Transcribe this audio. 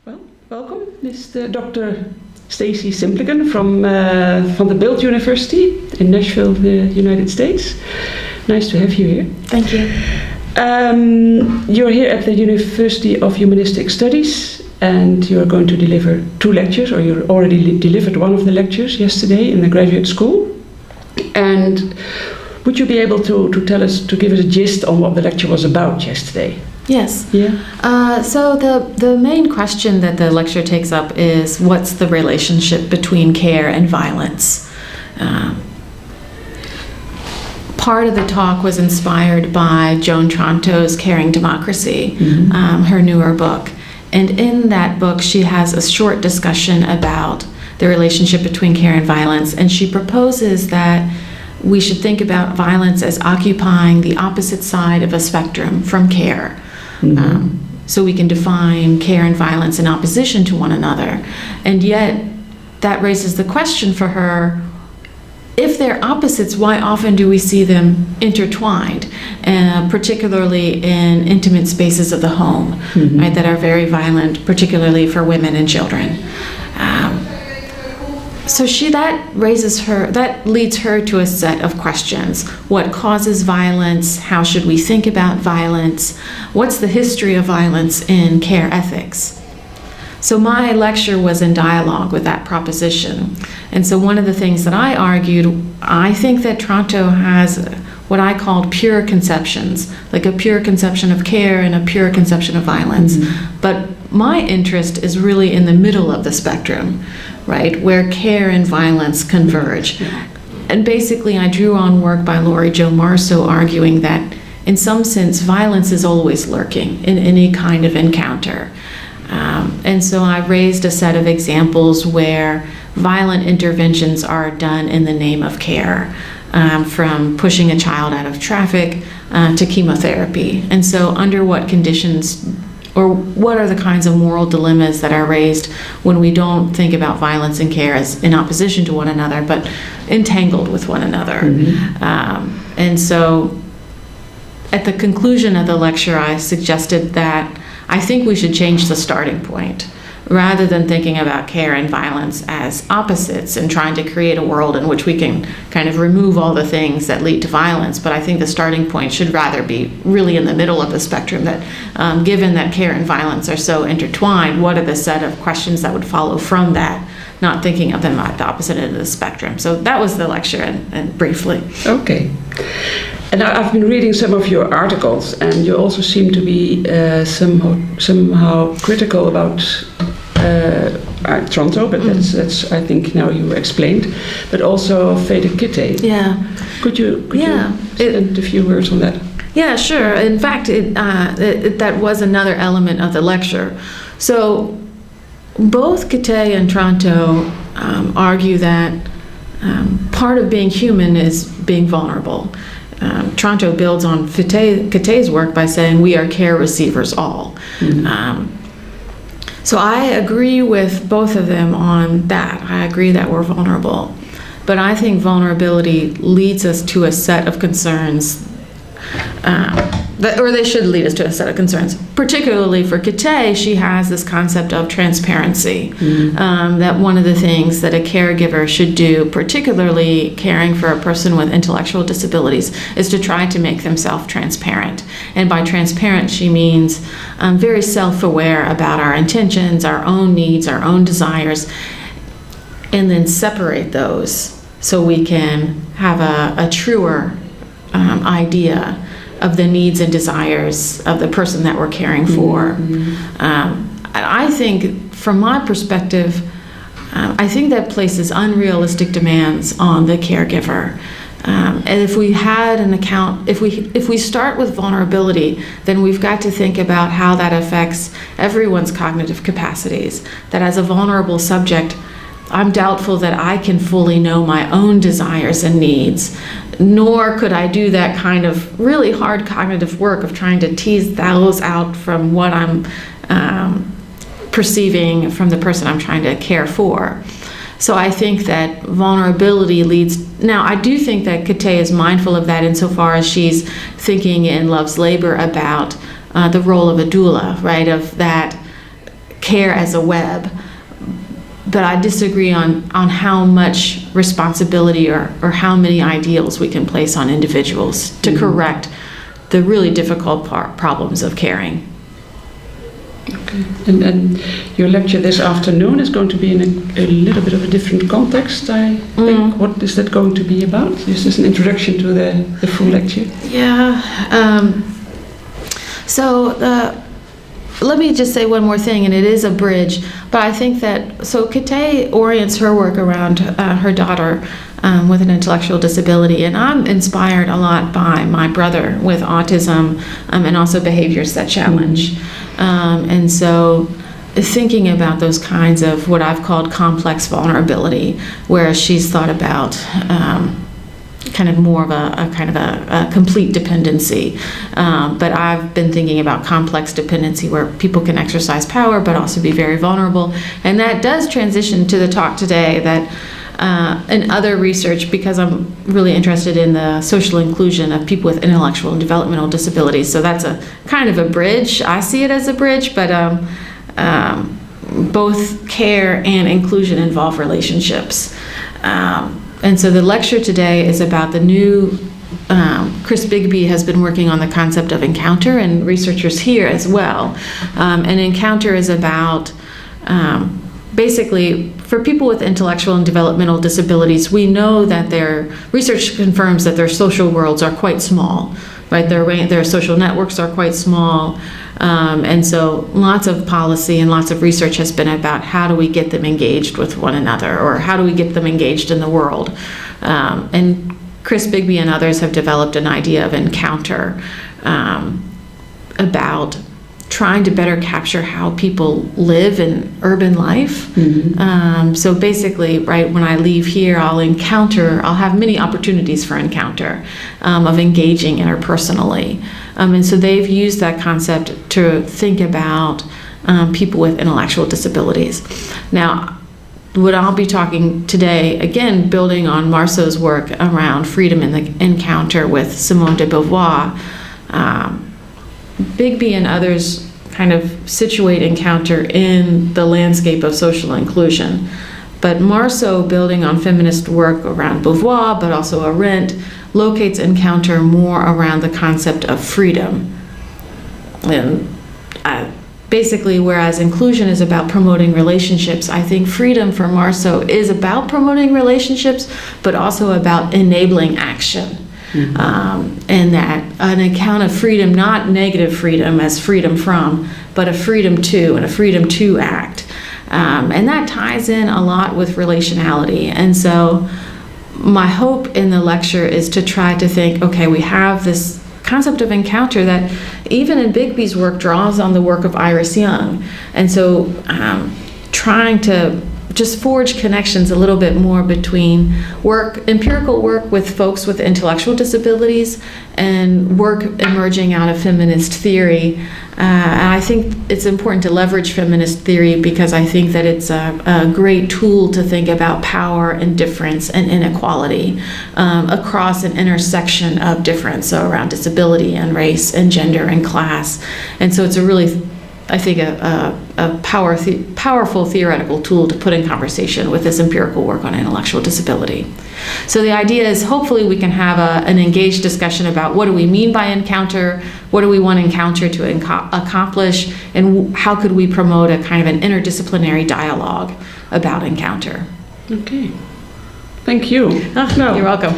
Well, welcome, Mr. Dr. Stacy Simplican from the Bild University in Nashville, the United States. Nice to have you here. Thank you. You're here at the University of Humanistic Studies, and you're going to deliver 2 lectures, or you already delivered one of the lectures yesterday in the graduate school. And would you be able to give us a gist on what the lecture was about yesterday? Yes. Yeah. So the main question that the lecture takes up is, what's the relationship between care and violence? Part of the talk was inspired by Joan Tronto's Caring Democracy, her newer book. And in that book, she has a short discussion about the relationship between care and violence. And she proposes that we should think about violence as occupying the opposite side of a spectrum from care. So we can define care and violence in opposition to one another. And yet, that raises the question for her, if they're opposites, why often do we see them intertwined, particularly in intimate spaces of the home, right, that are very violent, particularly for women and children? So that leads her to a set of questions. What causes violence? How should we think about violence? What's the history of violence in care ethics? So my lecture was in dialogue with that proposition. And so one of the things that I argued, I think that Tronto has what I called pure conceptions, like a pure conception of care and a pure conception of violence. But my interest is really in the middle of the spectrum, right, where care and violence converge. And basically I drew on work by Laurie Jo Marceau arguing that in some sense violence is always lurking in any kind of encounter. And so I raised a set of examples where violent interventions are done in the name of care, from pushing a child out of traffic to chemotherapy. And so under what conditions, or what are the kinds of moral dilemmas that are raised when we don't think about violence and care as in opposition to one another, but entangled with one another? And so at the conclusion of the lecture, I suggested that I think we should change the starting point. Rather than thinking about care and violence as opposites and trying to create a world in which we can kind of remove all the things that lead to violence, but I think the starting point should rather be really in the middle of the spectrum, that given that care and violence are so intertwined, what are the set of questions that would follow from that, not thinking of them at the opposite end of the spectrum. So that was the lecture, and briefly. Okay. And I've been reading some of your articles, and you also seem to be somehow critical about Tronto, but that's I think now you explained, but also Fede Kitte. Yeah. Could you spend a few words on that? Yeah, sure. In fact, that was another element of the lecture. So both Kitte and Tronto argue that part of being human is being vulnerable. Tronto builds on Kitte's work by saying we are care receivers all. So I agree with both of them on that. I agree that we're vulnerable. But I think vulnerability leads us to a set of concerns, or they should lead us to a set of concerns. Particularly for Kitte, she has this concept of transparency, that one of the things that a caregiver should do, particularly caring for a person with intellectual disabilities, is to try to make themselves transparent. And by transparent, she means very self-aware about our intentions, our own needs, our own desires, and then separate those so we can have a truer idea of the needs and desires of the person that we're caring for. I think, from my perspective, I think that places unrealistic demands on the caregiver. And if we had an account, if we start with vulnerability, then we've got to think about how that affects everyone's cognitive capacities. That as a vulnerable subject, I'm doubtful that I can fully know my own desires and needs, nor could I do that kind of really hard cognitive work of trying to tease those out from what I'm perceiving from the person I'm trying to care for. So I think that vulnerability leads. Now, I do think that Kitte is mindful of that insofar as she's thinking in Love's Labor about the role of a doula, right? Of that care as a web. But I disagree on how much responsibility or how many ideals we can place on individuals to correct the really difficult problems of caring. Okay. And your lecture this afternoon is going to be in a little bit of a different context, I think. What is that going to be about? This is an introduction to the full lecture. Yeah. Let me just say one more thing, and it is a bridge, but I think that, so Kate orients her work around her daughter with an intellectual disability, and I'm inspired a lot by my brother with autism and also behaviors that challenge. And so thinking about those kinds of what I've called complex vulnerability, where she's thought about kind of more of a complete dependency. But I've been thinking about complex dependency where people can exercise power but also be very vulnerable. And that does transition to the talk today that in other research, because I'm really interested in the social inclusion of people with intellectual and developmental disabilities. So that's a kind of a bridge. I see it as a bridge, but both care and inclusion involve relationships. And so the lecture today is about the new, Chris Bigby has been working on the concept of encounter, and researchers here as well. And encounter is about basically, for people with intellectual and developmental disabilities, we know that their research confirms that their social worlds are quite small, right? Their social networks are quite small. And so lots of policy and lots of research has been about how do we get them engaged with one another, or how do we get them engaged in the world. And Chris Bigby and others have developed an idea of encounter about trying to better capture how people live in urban life. So basically, right, when I leave here, I'll have many opportunities for encounter, of engaging interpersonally. And so they've used that concept to think about people with intellectual disabilities. Now, what I'll be talking today, again, building on Marceau's work around freedom in the encounter with Simone de Beauvoir, Bigby and others kind of situate encounter in the landscape of social inclusion. But Marceau, building on feminist work around Beauvoir, but also Arendt, locates encounter more around the concept of freedom. And basically, whereas inclusion is about promoting relationships, I think freedom for Marceau is about promoting relationships, but also about enabling action. And that an account of freedom, not negative freedom as freedom from, but a freedom to, and a freedom to act. And that ties in a lot with relationality. And so my hope in the lecture is to try to think, okay, we have this concept of encounter that even in Bigby's work draws on the work of Iris Young. And so trying to just forge connections a little bit more between empirical work with folks with intellectual disabilities and work emerging out of feminist theory. And I think it's important to leverage feminist theory because I think that it's a great tool to think about power and difference and inequality across an intersection of difference, so around disability and race and gender and class. And so it's a really, I think, a powerful theoretical tool to put in conversation with this empirical work on intellectual disability. So the idea is hopefully we can have an engaged discussion about what do we mean by encounter, what do we want encounter to accomplish, and how could we promote a kind of an interdisciplinary dialogue about encounter. Okay. Thank you. You're welcome.